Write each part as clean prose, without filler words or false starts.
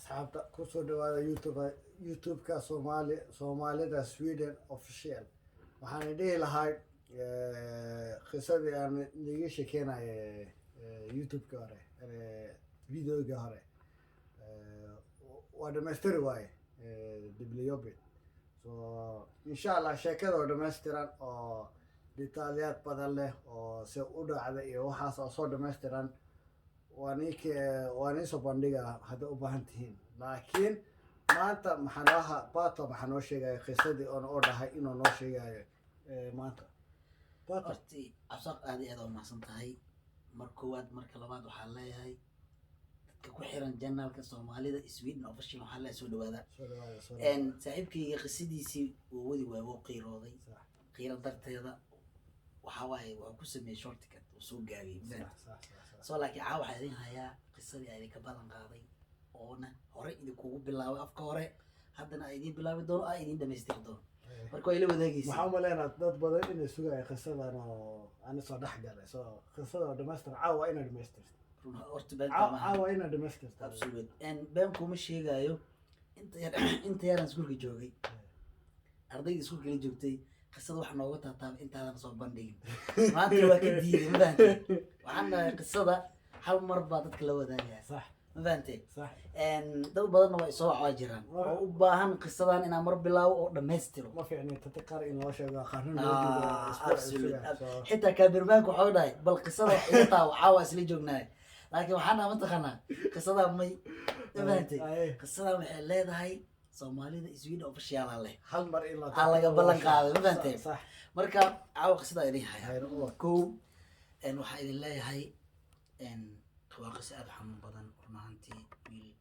asxaabta kusoo dhawaada youtube-ka soomaalida Sweden official. waxaan dhihi lahay qisadii aan niga sheekeynay youtube-ka hore videoga hore waa dhamaystiri waaye bibliobit. So insha allah sheekada oo dhammaystiran oo detailyaad badan leh oo se u dhacda iyo waxaas oo soo dhammaystiran waan iisoo bandhiga hadday u baahan tihiin. laakiin maanta bato maxaa noo sheegaya qisadii oo dhahay inuu noo sheegayo maanta. horti absaaq aad iyo aad u mahadsan tahay. mar koowaad marka labaad waxaan leeyahay dadka ku xiran janaalka soomaalida Sweden official waxaa la soo dhawaada saaxiibkayga qisadiisii uu wadi waa uu qiirooday qiiro darteeda waxa waaye waa ku sameeyay shortcut oo soo gaabiyay soo laakiin waxaa idin hayaa qisadii ay ka balan qaaday oona hore idinkugu bilaabay afka hore haddana ay idin bilaabi doono ay idin dhamaystiri doono marka way la wadaagaysaa. waxaan umaleynaa dad badan inay sugaya qisadan oo aan soo dhex galay. so qisada oo dhamaystir caawa inay dhamaystirto horta caawa inay dhamaystirto absolute been kuma sheegayo inta yaran iskuulka joogay ardayda iskuulka la joogtay qisada wax nooga taataaba intaadan soo bandhigin maanta waa ka diiday ma fahantay waxaan dhahay qisada hal mar baa dadka la wadaagaya sax ma fahantay sax dad badanna waa isoo wacaa jiraan oo u baahan qisadan inaan mar bilaabo oo dhammaystiro ma fiicni tata qaar in loo sheego qarno loo diido xitaa kaabirmaanka waxaa dhahay bal qisada iga taa waxaa waa isla joognaay laakiin waxaan ma taqaanaa qisada may ma fahantay qisada waxay leedahay soomaalida Sweden official leh hal mar in laga ballan qaaday ma fahantay sax marka caawa qisada idin haya kow waxaa idin leeyahay waa qiso aad xanuun badan runaantii wiil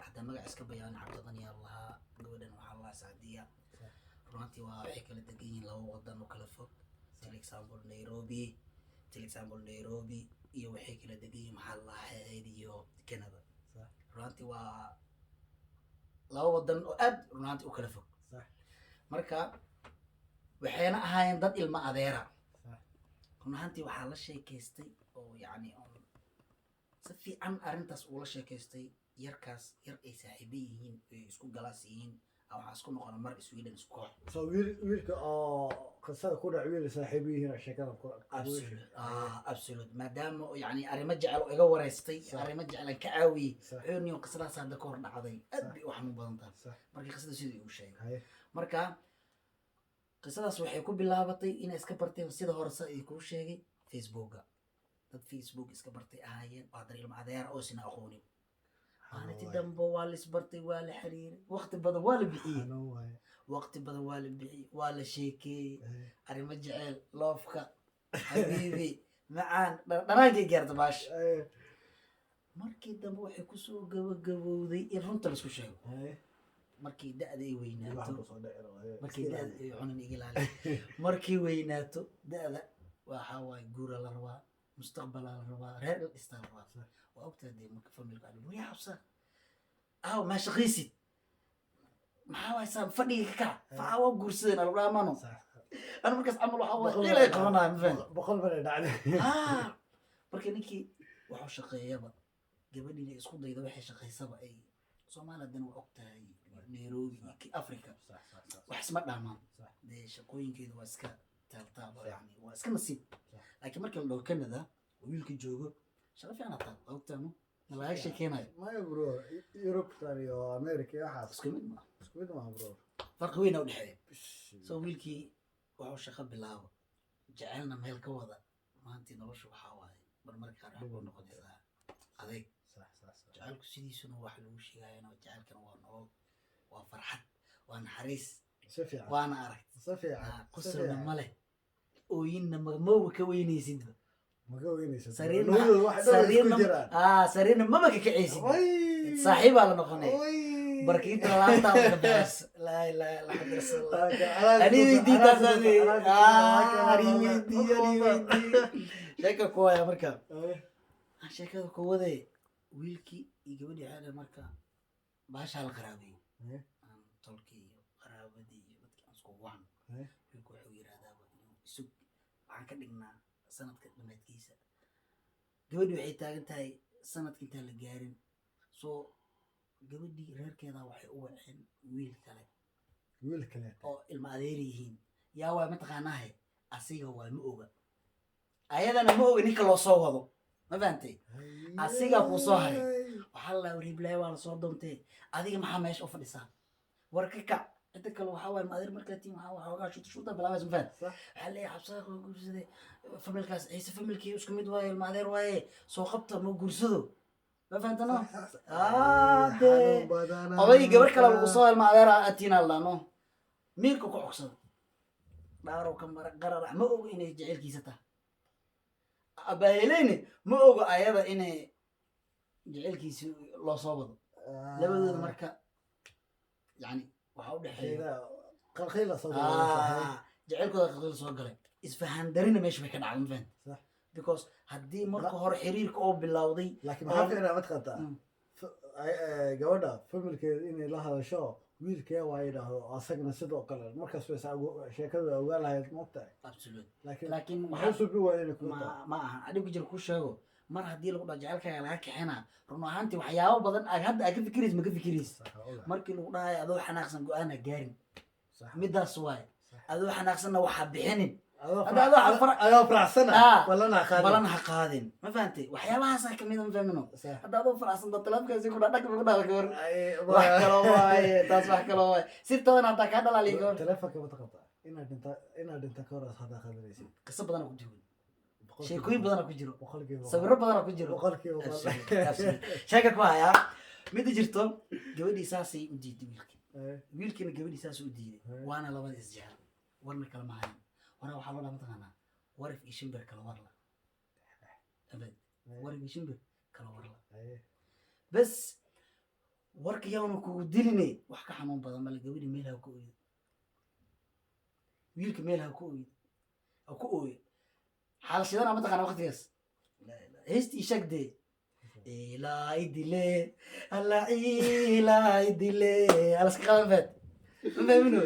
hadda magac iska bayaan cabdiqani allaha gabadhan waxaa allah saadiya runaantii waa waxay kala degan yihiin laba wadan oo kala fog for example Nairobi iyo waxay kala degan yihiin maxaa allah hayad iyo Canada. runaantii waa laba wadan oo aad runaantii u kala fog marka waxayna ahaayeen dad ilma adeera. runaantii waxaa la sheekaystay oo yacni si fiican arrintaas ula sheekaystay yarkaas yar ay saaxiibo yihiin ay isku galaas yihiin waxaa isku noqona mar Sweden isku koox. so wiilka oo qisada ku dhac wiil saaxiibo yihiin sheekada ku absolute maadaama yacni arrimo jecel oo iga wareystay arrimo jecel ka caawiyey wuxuu qisadaas hadda ka hor dhacday aad bay u xanuun badan tahay markii qisada sidii uu sheegay. marka qisadaas waxay ku bilaabatay inay iska barteen sida hore sa ay kuu sheegay Facebooka dad Facebook iska bartay ahaayeen waa dar ilma adeer oo sina aqoonin maalintii dambe waa la isbartay waa la xiriiray waqti badan waa la bixiyey waa la sheekeeyey arrimo jecel loofka habiibi macaan dhanaankay gaarta baasha. markii dambe waxay kusoo gabagabowday in runta la isku sheego markii da'da ay weynaato markii weynaato da'da waxa waaye guura la rabaa mustaqbal la rabaa reer dhistaa la rabaa waa ogtahay marka familka aan wariya xabsa ma shaqaysid maxaa waay saan fadhiga ka kaca waa guursadeen albaamano ana markaas camal waxa waa ilay qabanaa ma fahantay boqol mar dhacday marka ninkii wuxuu shaqeeyaba gabadhiina isku dayda waxay shaqaysaba ay Soomaalidan waa ogtahay Nairobi Africa wax isma dhaamaan dee shaqooyinkeedu waa iska taaltaal yani waa iska nasiib. laakiin marka la dhaho Canada wiilka joogo shaqo fiican ataa ogtaano laga sheekeynayo maya bro Europe iyo America waxaas isku mid ma bro farqi weyn u dhexeeya. soo wiilkii wuxuu shaqo bilaabo jecelna meel ka wada maanta noloshu waxaa waaye marmarka qaar waxay noqonaysaa adeeg jecelku sidiisuna wax lagu sheegayana jecelkana waa nolol waa farxad waa naxariis waana arag qosolna ma leh ooyinna mawa ka weynaysidba sariirna maba ka kacaysid saaxiibaa la noqonay barkiinta laabtaa ka baxays laa ilaaha illa anta sheeka ku haya marka sheekada ku waday wiilkii iyo gabadhii xaala marka baasha la qaraabay tolkii iyo qaraabadii iyo dadkii aan isku waan wiilku wuxuu yiraahdaa isug waxaan ka dhignaa sanadka dhamaadkiisa gabadhii waxay taagan tahay sanadka intaan la gaarin soo gabadhii reerkeeda waxay u waceen wiil kale wiilkaleeta oo ilma adeer yihiin yaa waa mataqaanaahe asiga waa ma oga ayadana ma oga ninka loo soo wado ma fahantay asiga kuu soo haray waxaa la riblay waa la soo doontay adiga maxaa meesha u fadhisaa war ka kac inta kale waxaa waaye maadir markaa tiin waxaa waxoogaa shuta bilaabaysa ma fahan waxaa leeyahay xabsaaq oo guursaday familkaas ciise familkii isku mid waaye maadeer waaye soo qabta ma guursado ma fahantano dee odaygii gabar kale lagu soo maadeer atiin allano miirka ku cogsada dhaarow ka mara qararax ma oga inay jecelkiisa tahay abaheleyne ma oga ayada inay jecelkiisi loo soo wado labadooda marka yani waxaa udhexeeya qalqayla soo jecelkooda qalqayla soo galay isfahan darina meesha bay ka dhacday ma fahan because haddii marka hore xiriirka oo bilowday laakiin maxaa fiiraa mataqaantaa gabadha familkeeda inay la hadasho wiilkee waa yidhaahdo asagna sidoo kale markaas way sheekadu way ogaan lahayd moogtahay laakiin maxaa subi waayeen ma aha adhibka jir ku sheego mar haddii lagu dhaho jecelkaaga laga kixina run ahaantii waxyaabo badan hadda aad ka fikiraysa ma ka fikiraysa markii lagu dhahayo adoo xanaaqsan go-aana gaarin midaas waaye adoo xanaaqsanna waxaa bixinin adoo faraxsana balan ha qaadin ma fahantay waxyaabahaasaa kamid a ma fahmino hadda adoo faraxsan da talaafkaasi ku dhadhag ku dhaala gabar wax kaloo waaye taas wax kaloo waaye sirtoodan haddaa kaa dhalaaliya gabar telefonka ma taqabtaa inaad dhinta ka hor haddaa qaadanaysid qiso badana ku jiro sheekooyin badana ku jiro sawiro badana ku jiro sheeka ku hayaa mida jirto gabadhii saasay u diiday wiilkiina gabadhii saasay u diiday waana labada isjecel warna kala mahayan hore waxaa loo dhaa mataqaanaa warif iyo shimbir kala warla abad warif iyo shimbir kala warla bas warka yaanu kugu diline wax ka xanuun badan male gabadhii meel ha ku ooyo wiilka meel ha ku ooyo xaalashadana mataqaanaa waqtigaas heesti ishagdee ilaa idile alla ilaa idile alaska qadan faad ma fahmino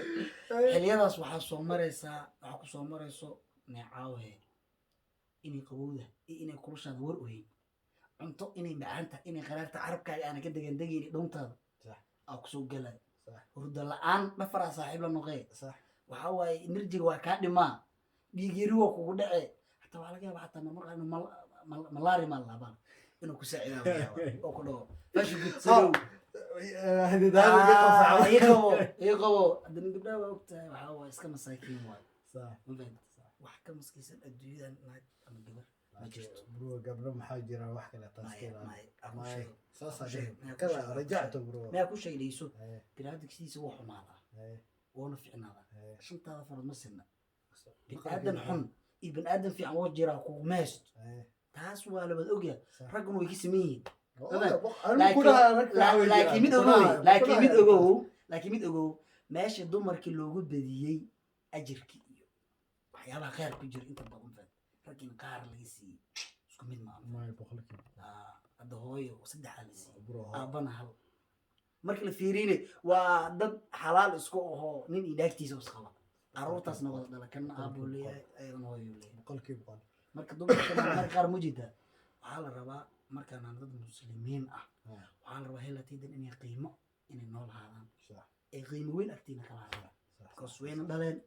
xiliyadaas waxaa soo maraysaa waxaa ku soo marayso neecaawahe inay qabowda iyo inay kulushaada war oheyn cunto inay macaanta inay qaraarta carabkaaga aana ka degan degayni dhuntaada aa kusoo galay hurda la-aan dhafaraa saaxiib la noqee waxaa waaye enerjiga waa kaa dhimaa dhiigyari waa kugu dhace hataa waxaa laga yaaba hataa marmar inu malaari maa laabaan inuu ku saacidaa oo ku dhaho fashi gud sadow iqabo haddana gabdhaha waa ogtahay waxaa waaye iska masaakiin waaye wax ka maskiisan adduunyadan naag ama gabar ma jirto gabdho maxaa jira wax kale mayaa ku sheegayso binaadamkiisa wuu xumaadaa woona ficnaadaa shantaada farad ma sinna biniaadan xun iyo biniaadan fiican woo jiraa kugu meesto taas waa labad ogya ragguna way ka saman yihiin laakiin mid ogow meesha dumarkii loogu badiyey ajirkii iyo waxyaabaha khayr ku jira inta badan fad raggiina qaar laga siiyey isku mid maaha hadda hooyo saddexaa la siiyey aabana hal marka la fiirine waa dad xalaal isku ahoo nin iyo dhaagtiisa isqaba caruurtaasna wada dhala kana aabuu leeyahay ayadana hooyo leeyahay marka dumarka marka qaar mujida waxaa la rabaa markaan dad muslimiin ah waxaa la rabaa helatiidan inay qiimo inay nool haadaan ay qiimo weyn agtiina kala haadaan because wayna dhaleen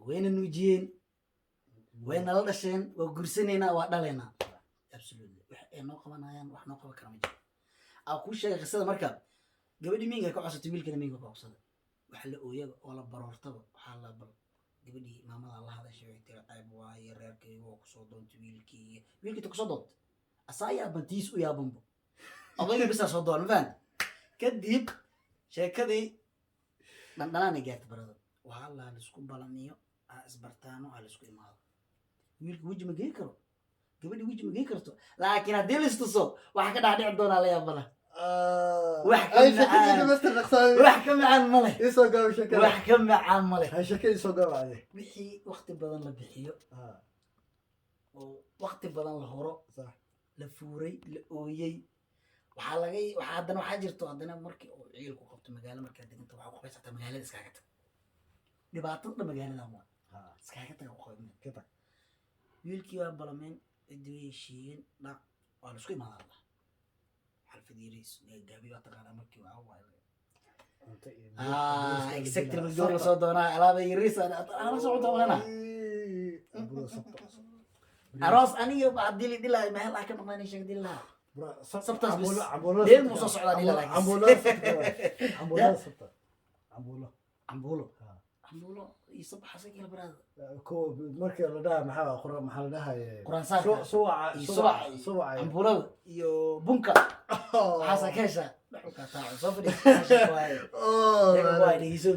wayna nuujiyeen wayna la dhasheen waa gursanaynaa waa dhalaynaa absolutely wax ay noo qabanayaan wax noo qaban kara ma jiro aa kuu sheegay qisada marka gabadhii miinga ka codsatay wiilkana miinga ka codsaday waxa la ooyaba oo la baroortaba waxaa la bal gabadhii maamada la hadashay way tiri qayb waaye reerkayga oo kusoo doontay wiilkii ta kusoo doontay asaa yaabantiis u yaabanbo odaygii bisaa soo doon mafahant kadib sheekadii dhandhanaanay gaarta barada waxaa la laisku balamiyo aa isbartaano aa laisku imaado wiilka weji ma gei karo gabadhii weji ma gei karto laakiin haddii laistuso waxa ka dhex dhici doonaa la yaabala wax ka macaan male wax ka macaan male wixii wakti badan la bixiyo oo wakti badan la horo la fuuray la ooyey waxaa haddana waxaa jirto haddana markii uu ciilku qabto magaalo markaa deganta waxaa ku qabaysataa magaalada iskaaga tag dhibaatada dhan magaaladan waa iskaaga taga ku qabay wiilkii waa balameen cidii way heshiiyeen dhaq waa la isku imaadaa xalfad yariis gaabi waa taqaanaa markii waa waay cunto iyo exactly joor la soo doonaa alaaba yariis ana socota wana aroos aniga baa dili dilay ma hel ka maqnaan sheeg dilaa sabtaas bis deel mu soo socdaa dilaa ambulo iyo sabax xasaga barada ko markii la dhahay maxaa la dhahay quraan subac ambulada iyo bunka xasa keesha dhuka taa soo fadhiyo waay dhigeyso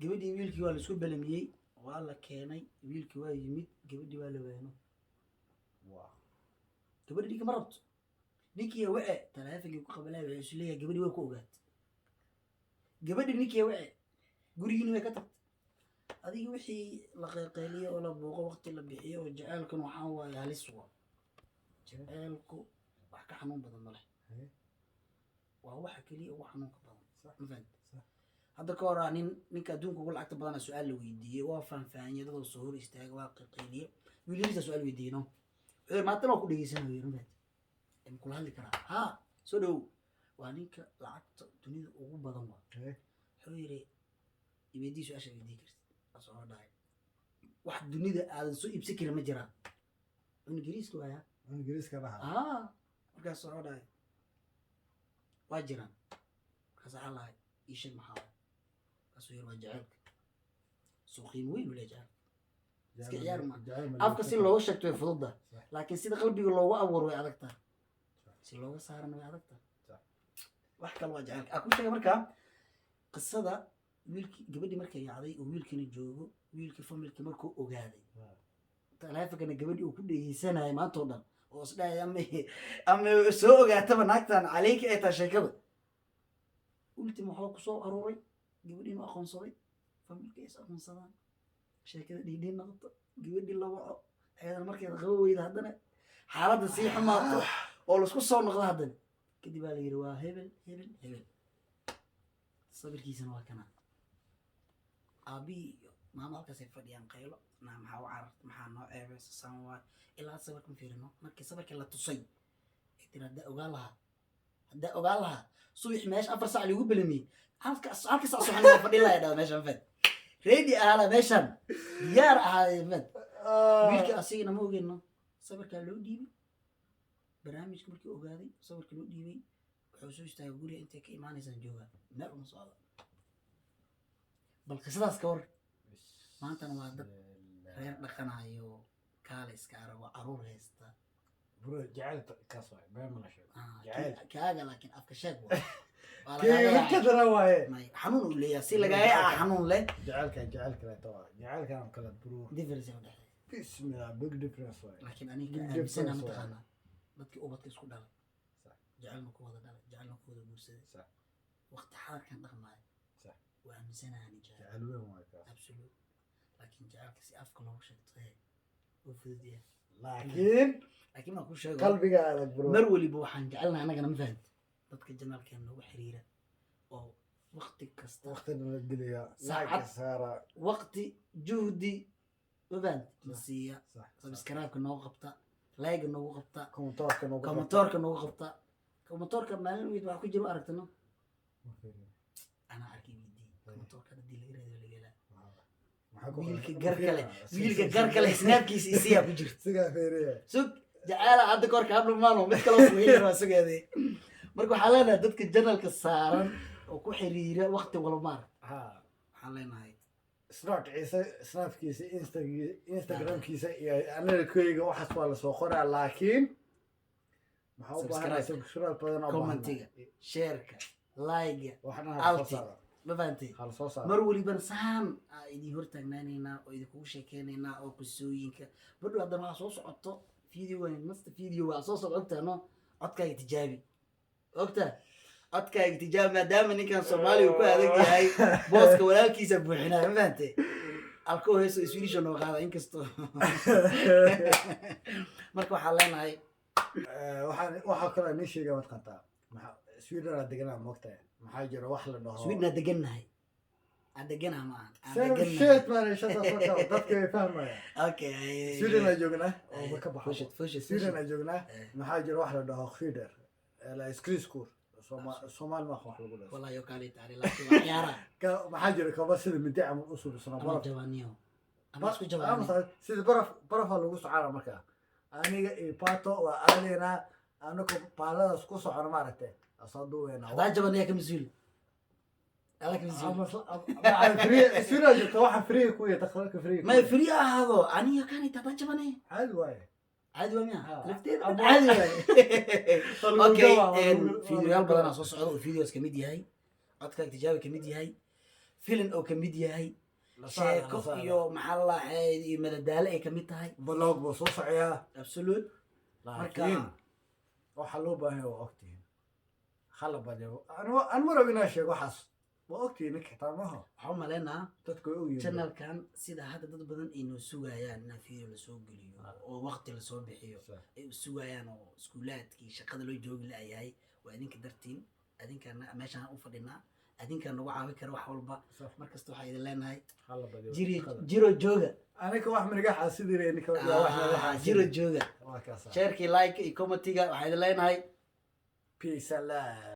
gabadhii wiilkii waa la isku balamiyey waa la keenay wiilkii waa yimid gabadhii waa la weeno gabadhii kama rabto ninkii wace taleefankii ku qabalay wuxuu isu leeyahay gabadhii way ku ogaatay gabadhii ninkii wace gurigiina way ka tagtay adiga wixii la qeylqeyliyo oo la buuqo waqti la bixiyo oo jaceelkan waxaa waaye halis waa jaceelku wax ka xanuun badan ma leh waa waxa keliya ugu xanuunka badan mafahant hadda ka hor ninka adduunka ugu lacagta badana su-aal la weydiiyey waa faahfaahiyay dadoo soo hor istaaga waa qeylqeyliyo wiilkiisa su-aal weydiiyey no maanta waa ku dhegeysanayo mafahant kula hadli karaa ha soo dhow waa ninka lacagta dunida ugu badan waa wuxuu yidhi ibeedii su-aasha weydii kartid soo dhahay wax dunida aadan soo iibsan karin ma jiraan ingiriiska waaya ingiriiska dhaha markaas soo dhahay waa jiraan markaas waxaa lahay ii sheeg maxaa waay kaasuu yar waa jaceelka soo qiimo weyn u leeyahay iska ciyaar ma afka si looga sheegto way fududda laakiin sida qalbiga loogu abuuro way adag tahay si looga saarana way adag tahay wax kale waa jaceelka aku sheegay markaa qisada wiilkii gabadhii markay yacday oo wiilkina joogo wiilkii familkii markuu ogaaday taleefankana gabadhii uu ku dhegeysanayay maanta oo dhan oo isdhahay ama soo ogaataba naagtan caleyka ay tahay sheekada ultima waxaa ku soo aruuray gabadhiinu aqoonsaday familka is aqoonsadaan sheekada dhiidhiin noqoto gabadhii la waco ayadana markeeda qabo weyda haddana xaaladda sii xumaato oo laisku soo noqdo haddana kadib baa la yidhi waa hebel sabirkiisana waa kana aabihii iyo maamo halkaasay fadhiyaan qaylo maxaa u cararta maxaa noo ceebeysa saan waay ilaa sabirka ma fiirino markii sabirkii la tusay ay tiri haddaa ogaan lahaa subax meesha 4 saac lagu belamiyey halka saac soxan waa fadhi lahayd meeshan fad ready ahala meeshan diyaar ahaay fad wiilkii asigana ma ogeyno sabirka loo dhiibay barnaamijka markii ogaaday sabirka loo dhiibay wuxuu soo istaagay guriga intay ka imaanaysaan joogaa meel uma socdo bal qisadaas ka war maantana waa dad reer dhaqanayo kaale iska arago caruur haysta bro jaceelka kaas waay been ma la sheego kaaga laakiin afka sheeg waa kadara waaye xanuun uu leeyahay si lagaaga xanuun leh jaceelka la tawa jaceelka kala bro difference u dhaxay bismillah big difference waay laakiin aniga aaminsan ama taqaana dadkii ubadka isku dhalay jaceelna ku wada dhalay jaceelna ku wada guursaday waqti xaarkan dhaqmay وأمزناني absolute لكن جعلك سي أفكار لو شكته وفديه لكن ما كل شيء قلبي قاعد برو مرولي بوحان جعلنا أنا كنا مفهد ضدك الجنال كان له حريرة أو وقتك كستا وقت الدنيا ساعة وقتي جهدي مفهد نسية سبسكرايب كنا وقبطة لايك كنا وقبطة كومنتور كنا وقبطة كومنتور كان مالين ويد واحد يجرو أركتنا أنا أركي wiilka garkale snaabkiisa isiya ku jirto sug jacaala hadda koor ka hablo maano mid kale oo weeyar waa sugeeday marka waxa leenahay dadka janalka saaran oo ku xiriira waqti walba waxa leenahay snaabkiisa instagramkiisa iyo analkeyga waxaas waa la soo qoraa laakiin maxaa u baahanaa subscribe badan oo commentiga shareka like waxna ما فهمتي مر وليبن سان idin hor taagnaanayna oo idin kugu sheekeynayna oo qisooyinka badho hadda ma soo socoto fiidiyowan nasta fiidiyo waa soo socotano codkaaga tijaabi ogta codkaaga tijaabi maadaama ninkan Soomaaliya ku adag yahay booska walaalkiisa buuxinaa ma fahantay alko heeso Swedish oo qaada inkasto marka waxa leenahay waxa kale nin sheegay wad qantaa Sweden aad deganaa moogtahay maxaa jira wax la dhaho Sweden deganahay adegana ma shit man shut up dadka way fahmayaan okay Sweden ay joognaa oo ka baxo Sweden ay joognaa maxaa jira wax la dhaho feeder لا سكرين سكور Soomaali ma wax lagu dhahay والله يوكالي تعالي لكن عيارة ka maxaa jira kaba sida midda ama usul sana أنا baraf جوانيو أنا اسكو جواني sida baraf lagu socona markaa aniga iyo pato waa aadayna anako paaladaas ku socona maaragtay asoo duweena هذا جواني كمسؤول هذا كمسؤول فري جبت واحد فري كوية تخلك فري ما فري هذا أنا يوكالي هذا جواني عادي واي عادي وميا لفتين عادي عادي واي اوكي فيديوهات بدنا soo socdo oo videos kamid yahay codka tijaabo kamid yahay film oo kamid yahay sheeko iyo maxaa la xeey iyo madadaalo ay kamid tahay blog buu soo socyaa absolute laakiin waxa loo baahan yahay waqtiga khala badan aan ma rabin inaan sheego waxaas waa ogtiin xitaa maaha waxaan maleynaa dadku ay ogyihiin channelkan sida hadda dad badan ay noo sugayaan in video la soo geliyo oo waqti la soo bixiyo ay sugayaan oo iskuulaadkii shaqada loo joogi lahayahay waa idinka dartiin adinkana meeshaan u fadhinaa adinkana nagu caawin kara wax walba markasta waxaa idin leenahay jiro jooga aniga wax maniga xaasidinay ninka yaa wax naga xaasidin jiro jooga waa kaasa sharekii like iyo commentiga waxaa idin leenahay peace allah